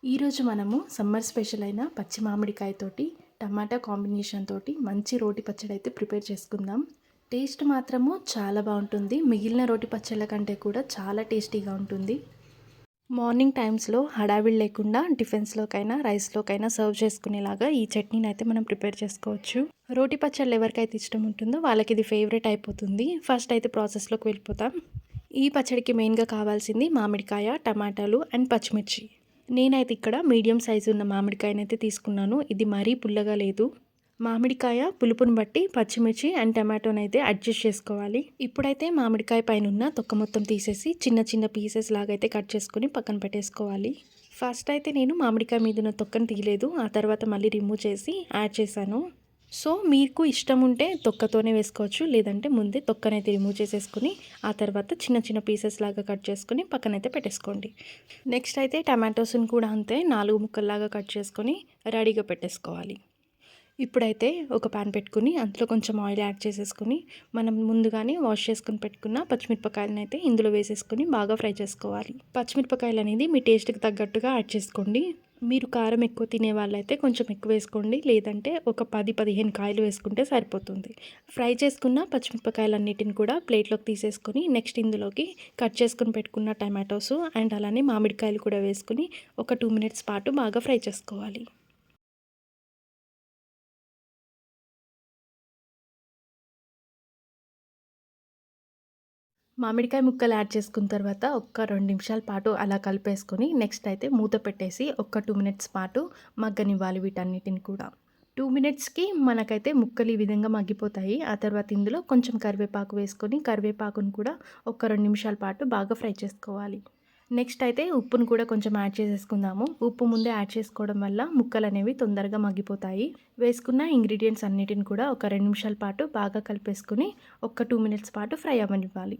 ఈరోజు మనము summer special అయిన పచ్చి మామిడికాయతోటి టమాటా కాంబినేషన్ తోటి మంచి రోటి పచ్చడి అయితే ప్రిపేర్ చేసుకుందాం. టేస్ట్ మాత్రము చాలా బాగుంటుంది. మిగిలిన రోటి పచ్చళ్ళ కంటే కూడా చాలా టేస్టీగా ఉంటుంది. మార్నింగ్ టైమ్స్లో హడావిడి లేకుండా టిఫిన్స్లోకైనా రైస్లోకైనా సర్వ్ చేసుకునేలాగా ఈ చట్నీని అయితే మనం ప్రిపేర్ చేసుకోవచ్చు. రోటి పచ్చళ్ళు ఎవరికైతే ఇష్టం ఉంటుందో వాళ్ళకి ఇది ఫేవరెట్ అయిపోతుంది. ఫస్ట్ అయితే ప్రాసెస్లోకి వెళ్ళిపోతాం. ఈ పచ్చడికి మెయిన్గా కావాల్సింది మామిడికాయ, టమాటాలు అండ్ పచ్చిమిర్చి. నేనైతే ఇక్కడ మీడియం సైజు ఉన్న మామిడికాయనైతే తీసుకున్నాను. ఇది మరీ పుల్లగా లేదు. మామిడికాయ పులుపుని బట్టి పచ్చిమిర్చి అండ్ టమాటోనైతే అడ్జస్ట్ చేసుకోవాలి. ఇప్పుడైతే మామిడికాయ పైన ఉన్న తొక్క మొత్తం తీసేసి చిన్న చిన్న పీసెస్ లాగా అయితే కట్ చేసుకొని పక్కన పెట్టేసుకోవాలి. ఫస్ట్ అయితే నేను మామిడికాయ మీద ఉన్న తొక్కను తీయలేదు. ఆ తర్వాత మళ్ళీ రిమూవ్ చేసి యాడ్ చేశాను. సో మీకు ఇష్టం ఉంటే తొక్కతోనే వేసుకోవచ్చు, లేదంటే ముందే తొక్కనైతే రిమూవ్ చేసేసుకొని ఆ తర్వాత చిన్న చిన్న పీసెస్ లాగా కట్ చేసుకొని పక్కనైతే పెట్టేసుకోండి. నెక్స్ట్ అయితే టమాటోస్ని కూడా అంతే 4 ముక్కల్లాగా కట్ చేసుకొని రెడీగా పెట్టేసుకోవాలి. ఇప్పుడైతే ఒక ప్యాన్ పెట్టుకుని అందులో కొంచెం ఆయిల్ యాడ్ చేసేసుకొని మనం ముందుగానే వాష్ చేసుకుని పెట్టుకున్న పచ్చిమిరపకాయలను అయితే ఇందులో వేసేసుకొని బాగా ఫ్రై చేసుకోవాలి. పచ్చిమిరపకాయలు అనేది మీ టేస్ట్కి తగ్గట్టుగా యాడ్ చేసుకోండి. మీరు కారం ఎక్కువ తినే వాళ్ళైతే కొంచెం ఎక్కువ వేసుకోండి, లేదంటే ఒక 10-15 కాయలు వేసుకుంటే సరిపోతుంది. ఫ్రై చేసుకున్న పచ్చిమిరపకాయలన్నిటిని కూడా ప్లేట్లోకి తీసేసుకొని నెక్స్ట్ ఇందులోకి కట్ చేసుకుని పెట్టుకున్న టమాటోస్ అండ్ అలానే మామిడికాయలు కూడా వేసుకుని ఒక 2 మినిట్స్ పాటు బాగా ఫ్రై చేసుకోవాలి. మామిడికాయ ముక్కలు యాడ్ చేసుకున్న తర్వాత ఒక 2 నిమిషాల పాటు అలా కలిపేసుకొని నెక్స్ట్ అయితే మూత పెట్టేసి ఒక 2 మినిట్స్ పాటు మగ్గనివ్వాలి వీటన్నిటిని కూడా. 2 మినిట్స్‌కి మనకైతే ముక్కలు ఈ విధంగా మగ్గిపోతాయి. ఆ తర్వాత ఇందులో కొంచెం కరివేపాకు వేసుకొని కరివేపాకును కూడా ఒక 2 నిమిషాల పాటు బాగా ఫ్రై చేసుకోవాలి. నెక్స్ట్ అయితే ఉప్పును కూడా కొంచెం యాడ్ చేసేసుకుందాము. ఉప్పు ముందే యాడ్ చేసుకోవడం వల్ల ముక్కలు అనేవి తొందరగా మగ్గిపోతాయి. వేసుకున్న ఇంగ్రీడియంట్స్ అన్నిటిని కూడా ఒక 2 నిమిషాల పాటు బాగా కలిపేసుకొని ఒక 2 మినిట్స్ పాటు ఫ్రై అవ్వనివ్వాలి.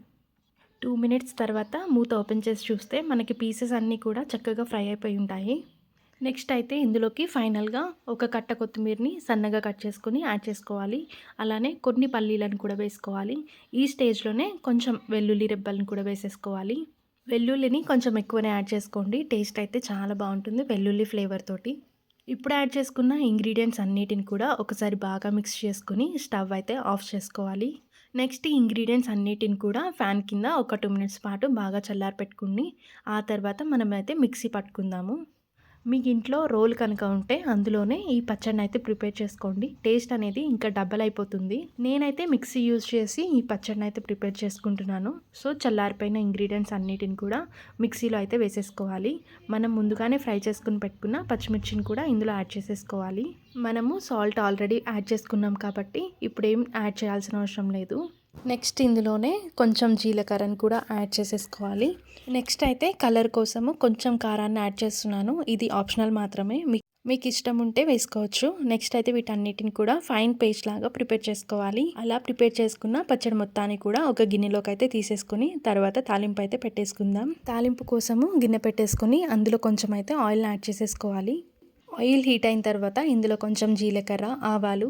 2 మినిట్స్ తర్వాత మూత ఓపెన్ చేసి చూస్తే మనకి పీసెస్ అన్నీ కూడా చక్కగా ఫ్రై అయిపోయి ఉంటాయి. నెక్స్ట్ అయితే ఇందులోకి ఫైనల్గా ఒక కట్ట కొత్తిమీరని సన్నగా కట్ చేసుకొని యాడ్ చేసుకోవాలి. అలానే కొన్ని పల్లీలను కూడా వేసుకోవాలి. ఈ స్టేజ్లోనే కొంచెం వెల్లుల్లి రెబ్బలను కూడా వేసేసుకోవాలి. వెల్లుల్లిని కొంచెం ఎక్కువనే యాడ్ చేసుకోండి. టేస్ట్ అయితే చాలా బాగుంటుంది వెల్లుల్లి ఫ్లేవర్ తోటి. ఇప్పుడు యాడ్ చేసుకున్న ఇంగ్రీడియంట్స్ అన్నిటిని కూడా ఒకసారి బాగా మిక్స్ చేసుకొని స్టవ్ అయితే ఆఫ్ చేసుకోవాలి. నెక్స్ట్ ఈ ఇంగ్రీడియంట్స్ అన్నిటిని కూడా ఫ్యాన్ కింద ఒక 2 మినిట్స్ పాటు బాగా చల్లారపెట్టుకుని ఆ తర్వాత మనమైతే మిక్సీ పట్టుకుందాము. మీకు ఇంట్లో రోల్ కనుక ఉంటే అందులోనే ఈ పచ్చడిని అయితే ప్రిపేర్ చేసుకోండి. టేస్ట్ అనేది ఇంకా డబల్ అయిపోతుంది. నేనైతే మిక్సీ యూజ్ చేసి ఈ పచ్చడిని అయితే ప్రిపేర్ చేసుకుంటున్నాను. సో చల్లారిపోయిన ఇంగ్రీడియంట్స్ అన్నిటిని కూడా మిక్సీలో అయితే వేసేసుకోవాలి. మనం ముందుగానే ఫ్రై చేసుకుని పెట్టుకున్న పచ్చిమిర్చిని కూడా ఇందులో యాడ్ చేసేసుకోవాలి. మనము సాల్ట్ ఆల్రెడీ యాడ్ చేసుకున్నాం కాబట్టి ఇప్పుడు ఏం యాడ్ చేయాల్సిన అవసరం లేదు. నెక్స్ట్ ఇందులోనే కొంచెం జీలకర్రను కూడా యాడ్ చేసేసుకోవాలి. నెక్స్ట్ అయితే కలర్ కోసము కొంచెం కారాన్ని యాడ్ చేస్తున్నాను. ఇది ఆప్షనల్ మాత్రమే, మీకు ఇష్టం ఉంటే వేసుకోవచ్చు. నెక్స్ట్ అయితే వీటన్నిటిని కూడా ఫైన్ పేస్ట్ లాగా ప్రిపేర్ చేసుకోవాలి. అలా ప్రిపేర్ చేసుకున్న పచ్చడి మొత్తాన్ని కూడా ఒక గిన్నెలోకి అయితే తీసేసుకుని తర్వాత తాలింపు అయితే పెట్టేసుకుందాం. తాలింపు కోసము గిన్నె పెట్టేసుకుని అందులో కొంచెం అయితే ఆయిల్ యాడ్ చేసేసుకోవాలి. ఆయిల్ హీట్ అయిన తర్వాత ఇందులో కొంచెం జీలకర్ర, ఆవాలు,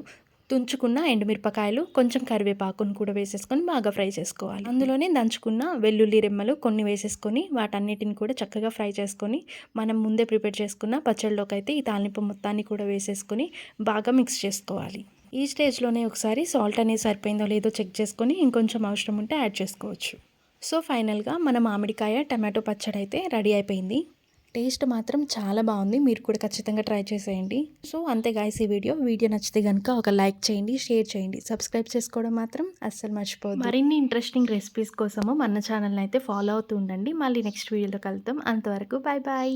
తుంచుకున్న ఎండుమిరపకాయలు, కొంచెం కరివేపాకును కూడా వేసేసుకొని బాగా ఫ్రై చేసుకోవాలి. అందులోనే దంచుకున్న వెల్లుల్లి రెమ్మలు కొన్ని వేసేసుకొని వాటన్నిటిని కూడా చక్కగా ఫ్రై చేసుకొని మనం ముందే ప్రిపేర్ చేసుకున్న పచ్చడిలోకి అయితే ఈ తాలింపు మొత్తాన్ని కూడా వేసేసుకొని బాగా మిక్స్ చేసుకోవాలి. ఈ స్టేజ్లోనే ఒకసారి సాల్ట్ అనేది సరిపోయిందో లేదో చెక్ చేసుకొని ఇంకొంచెం అవసరం ఉంటే యాడ్ చేసుకోవచ్చు. సో ఫైనల్గా మన మామిడికాయ టమాటో పచ్చడి అయితే రెడీ అయిపోయింది. టేస్ట్ మాత్రం చాలా బాగుంది. మీరు కూడా ఖచ్చితంగా ట్రై చేసేయండి. సో అంతే గాయ్స్, ఈ వీడియో నచ్చితే కనుక ఒక లైక్ చేయండి, షేర్ చేయండి, సబ్స్క్రైబ్ చేసుకోవడం మాత్రం అస్సలు మర్చిపోవద్దు. మరిన్ని ఇంట్రెస్టింగ్ రెసిపీస్ కోసము మన ఛానల్ని అయితే ఫాలో అవుతూ ఉండండి. మళ్ళీ నెక్స్ట్ వీడియోలో కలుద్దాం. అంతవరకు బాయ్ బాయ్.